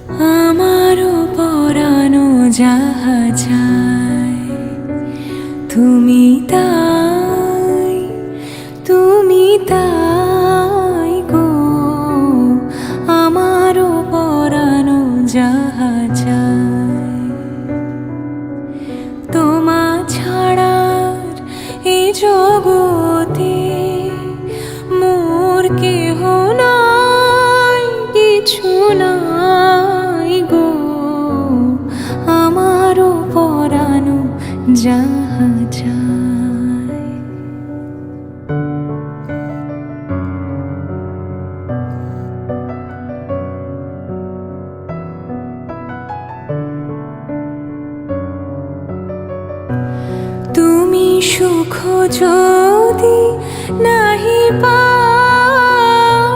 আমারও পরানো যাহা চায় তুমি তাই, তুমি তাই গো। আমারও পরানো যাহা চায় তোমা ছাড়ার এই জগতে মোর কেহ নাই, কিছু নাই গো। আমারও পরানো যাহা চায়। তুমি সুখ যদি নাহি পাও,